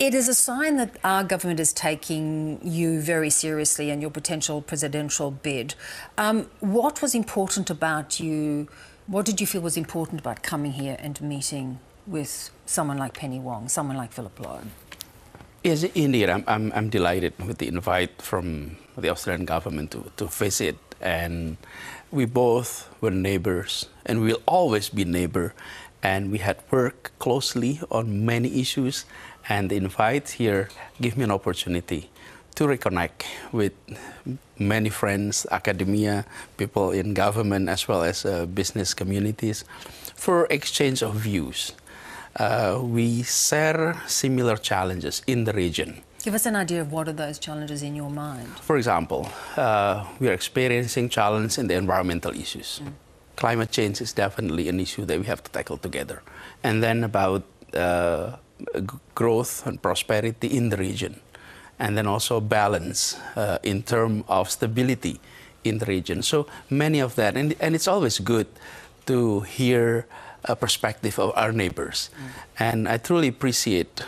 It is a sign that our government is taking you very seriously and your potential presidential bid. What was important about you? What did you feel was important about coming here and meeting with someone like Penny Wong, someone like Philip Lowe? Yes, indeed. I'm delighted with the invite from the Australian government to visit. And we both were neighbors, and we'll always be neighbors. And we had worked closely on many issues. And the invite here gave me an opportunity to reconnect with many friends, academia, people in government, as well as business communities, for exchange of views. We share similar challenges in the region. Give us an idea of what are those challenges in your mind? For example, we are experiencing challenges in the environmental issues. Climate change is definitely an issue that we have to tackle together. And then about growth and prosperity in the region. And then also balance in terms of stability in the region. So many of that, and it's always good to hear a perspective of our neighbors. And I truly appreciate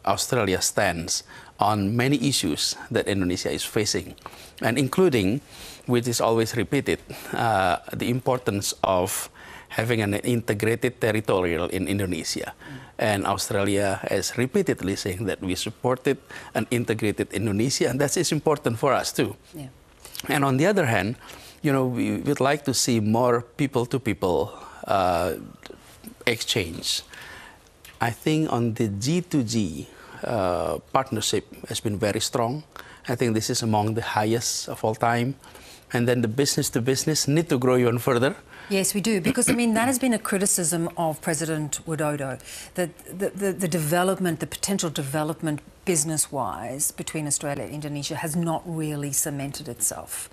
Australia's stance on many issues that Indonesia is facing, and including, which is always repeated, the importance of having an integrated territorial in Indonesia. And Australia has repeatedly saying that we supported an integrated Indonesia, and that is important for us too. Yeah. And on the other hand, you know, we would like to see more people-to-people exchange. I think on the G2G partnership has been very strong. I think this is among the highest of all time. And then the business-to-business need to grow even further. Yes, we do, because I mean that has been a criticism of President Widodo, that the development, the potential development business-wise between Australia and Indonesia has not really cemented itself.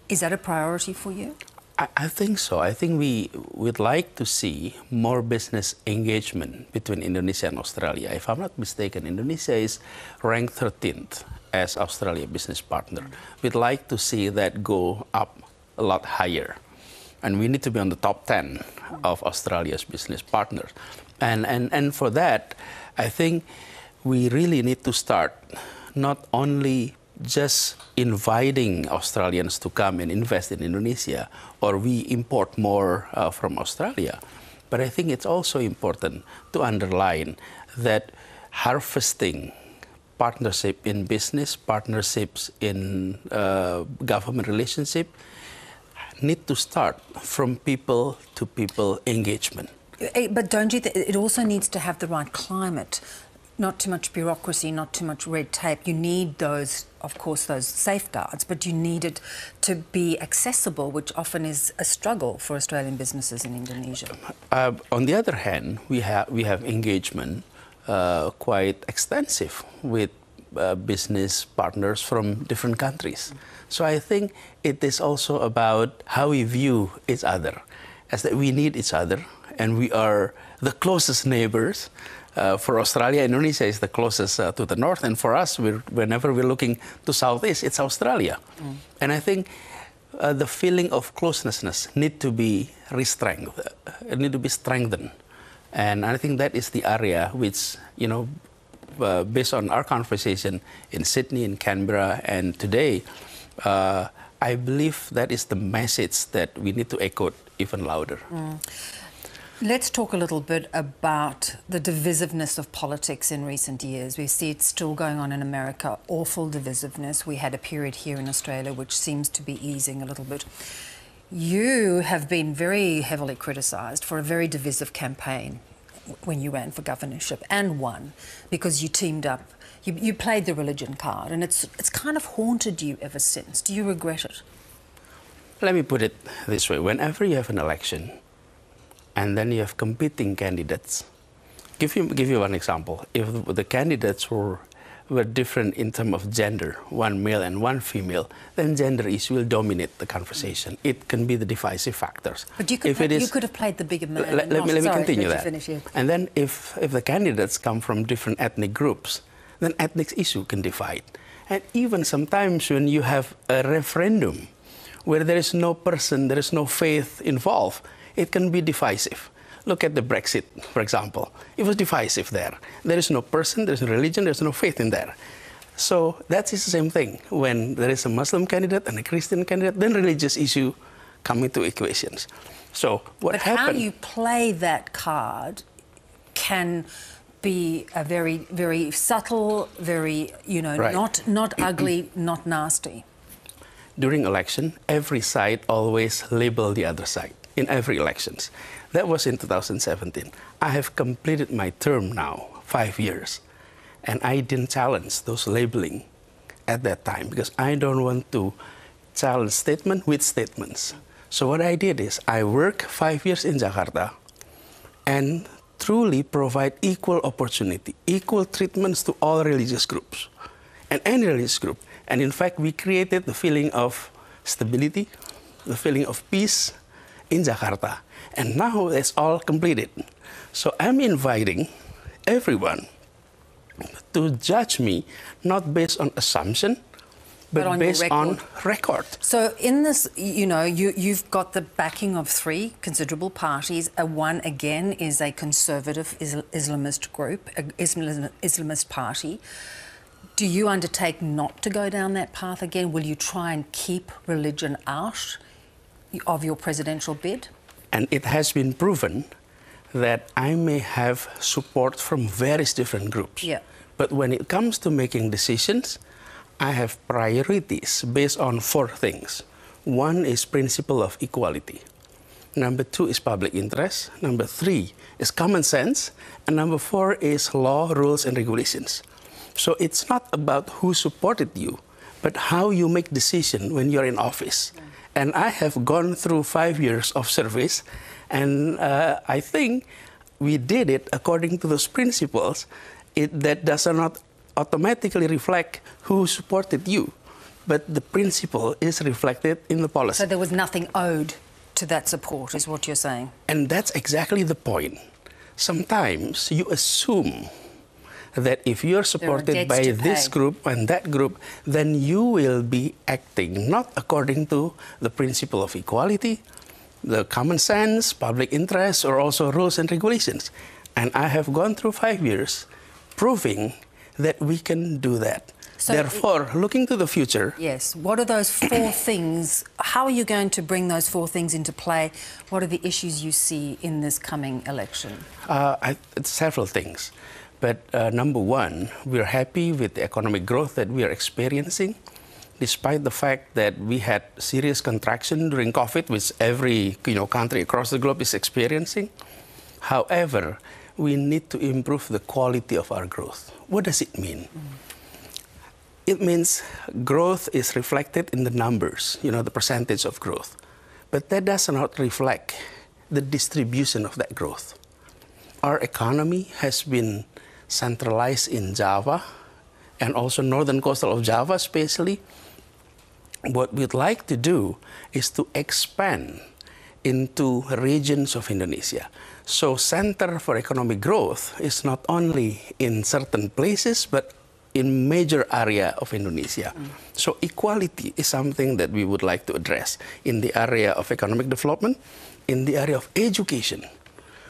Is that a priority for you? I think so. I think we would like to see more business engagement between Indonesia and Australia. If I'm not mistaken, Indonesia is ranked 13th as Australia business partner. We'd like to see that go up a lot higher. And we need to be on the top 10 of Australia's business partners. And for that, I think we really need to start not only just inviting Australians to come and invest in Indonesia, or we import more from Australia. But I think it's also important to underline that harvesting partnership in business, partnerships in government relationship, need to start from people-to-people engagement. But don't you think it also needs to have the right climate? Not too much bureaucracy, not too much red tape. You need those, of course, those safeguards, but you need it to be accessible, which often is a struggle for Australian businesses in Indonesia. On the other hand, we have engagement quite extensive with business partners from different countries. So I think it is also about how we view each other, as that we need each other, and we are the closest neighbors. For Australia, Indonesia is the closest to the north, and for us, whenever we're looking to southeast, it's Australia. And I think the feeling of closeness need to be strengthened. And I think that is the area which, you know, based on our conversation in Sydney, in Canberra, and today, I believe that is the message that we need to echo even louder. Let's talk a little bit about the divisiveness of politics in recent years. We see it still going on in America, awful divisiveness. We had a period here in Australia which seems to be easing a little bit. You have been very heavily criticised for a very divisive campaign when you ran for governorship, and won, because you teamed up. You played the religion card, and it's kind of haunted you ever since. Do you regret it? Let me put it this way. Whenever you have an election, and then you have competing candidates. Give you one example. If the candidates were different in terms of gender, one male and one female, then gender issue will dominate the conversation. It can be the divisive factors. But you could, you could have played the bigger man. Let me continue that. And then if the candidates come from different ethnic groups, then ethnic issue can divide. And even sometimes when you have a referendum where there is no person, there is no faith involved, it can be divisive. Look at the Brexit, for example. It was divisive there. There is no person, there is no religion, there is no faith in there. So that is the same thing. When there is a Muslim candidate and a Christian candidate, then religious issue come into equations. So what happened? How you play that card can be a very, very subtle, very, Right. not ugly, not nasty. During election, every side always label the other side in every elections. That was in 2017. I have completed my term now, 5 years, and I didn't challenge those labeling at that time because I don't want to challenge statement with statements. So what I did is I worked 5 years in Jakarta and truly provide equal opportunity, equal treatments to all religious groups and any religious group. And in fact, we created the feeling of stability, the feeling of peace in Jakarta. And now it's all completed. So I'm inviting everyone to judge me not based on assumption, but based on record. So in this, you've got the backing of 3 considerable parties. One, again, is a conservative Islamist group, Islamist party. Do you undertake not to go down that path again? Will you try and keep religion out of your presidential bid? And it has been proven that I may have support from various different groups. Yeah. But when it comes to making decisions, I have priorities based on 4 things. 1 is principle of equality. Number 2 is public interest. Number 3 is common sense. And number 4 is law, rules, and regulations. So it's not about who supported you, but how you make decisions when you're in office. Yeah. And I have gone through 5 years of service, and I think we did it according to those principles. That does not automatically reflect who supported you, but the principle is reflected in the policy. So there was nothing owed to that support, is what you're saying? And that's exactly the point. Sometimes you assume that if you're supported by this group and that group, then you will be acting not according to the principle of equality, the common sense, public interest, or also rules and regulations. And I have gone through 5 years proving that we can do that. So therefore, looking to the future... Yes. What are those 4 things? How are you going to bring those 4 things into play? What are the issues you see in this coming election? Several things. But number 1, we're happy with the economic growth that we are experiencing, despite the fact that we had serious contraction during COVID, which every country across the globe is experiencing. However, we need to improve the quality of our growth. What does it mean? It means growth is reflected in the numbers, the percentage of growth. But that does not reflect the distribution of that growth. Our economy has been centralized in Java and also northern coastal of Java especially. What we'd like to do is to expand into regions of Indonesia. So Center for Economic Growth is not only in certain places, but in major area of Indonesia. So equality is something that we would like to address in the area of economic development, in the area of education,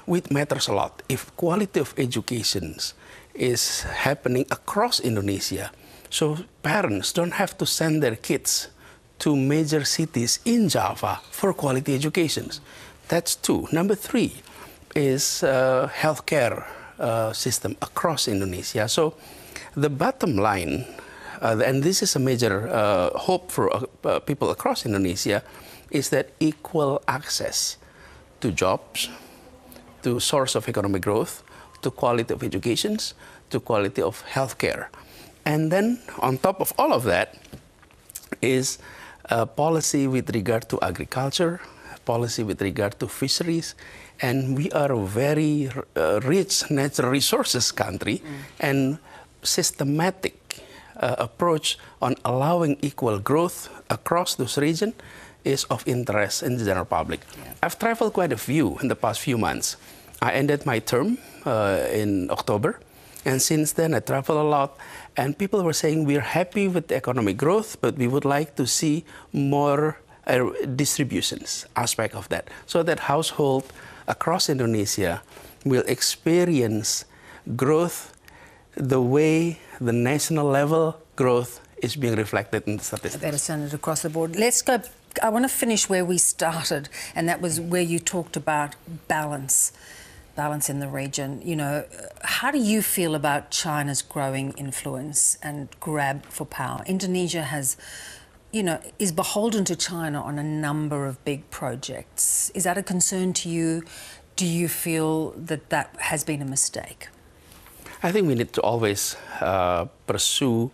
which matters a lot. If quality of education is happening across Indonesia, so parents don't have to send their kids to major cities in Java for quality educations. That's 2. Number 3 is healthcare system across Indonesia. So the bottom line, and this is a major hope for people across Indonesia, is that equal access to jobs, to source of economic growth, to quality of education, to quality of healthcare. And then on top of all of that is a policy with regard to agriculture, policy with regard to fisheries, and we are a very rich natural resources country, and systematic approach on allowing equal growth across those regions is of interest in the general public. Yeah. I've traveled quite a few in the past few months. I ended my term in October, and since then I travel a lot, and people were saying we're happy with the economic growth, but we would like to see more distributions aspect of that, so that household across Indonesia will experience growth the way the national level growth is being reflected in the statistics. Better send it across the board. Let's go. I want to finish where we started, and that was where you talked about balance in the region. You know, how do you feel about China's growing influence and grab for power? Indonesia has, you know, is beholden to China on a number of big projects. Is that a concern to you? Do you feel that that has been a mistake? I think we need to always pursue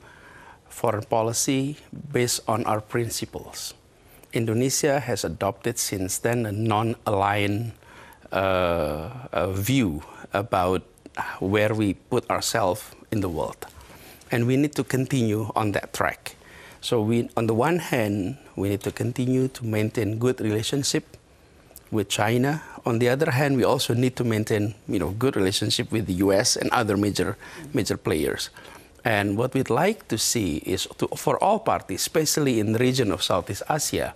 foreign policy based on our principles. Indonesia has adopted since then a non-aligned view about where we put ourselves in the world. And we need to continue on that track. So on the one hand, we need to continue to maintain good relationship with China. On the other hand, we also need to maintain, good relationship with the US and other major players. And what we'd like to see is for all parties, especially in the region of Southeast Asia,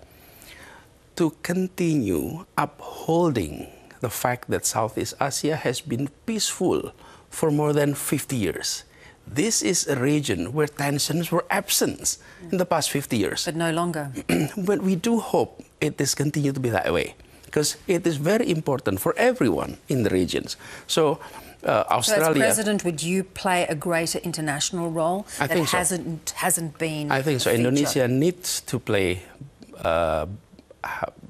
to continue upholding the fact that Southeast Asia has been peaceful for more than 50 years. This is a region where tensions were absent in the past 50 years. But no longer. But we do hope it is continue to be that way, because it is very important for everyone in the regions. So Australia... So as President, would you play a greater international role I think so. hasn't been I think so. feature? Indonesia needs to play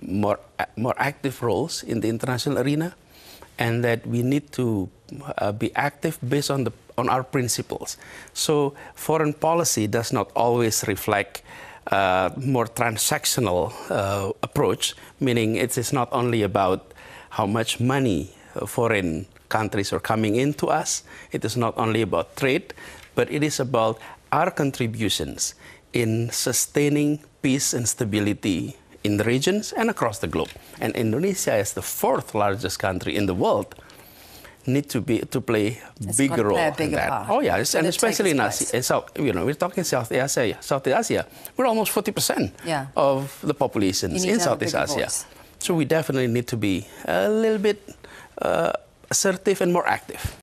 more active roles in the international arena, and that we need to be active based on our principles. So foreign policy does not always reflect more transactional approach, meaning it is not only about how much money foreign countries are coming into us. It is not only about trade, but it is about our contributions in sustaining peace and stability in the regions and across the globe. And Indonesia, as the fourth largest country in the world, need to play a bigger role in that. Part. Oh yeah, and especially in Asia. So, we're talking South Asia. We're almost 40% of the population in Southeast Asia. So we definitely need to be a little bit assertive and more active.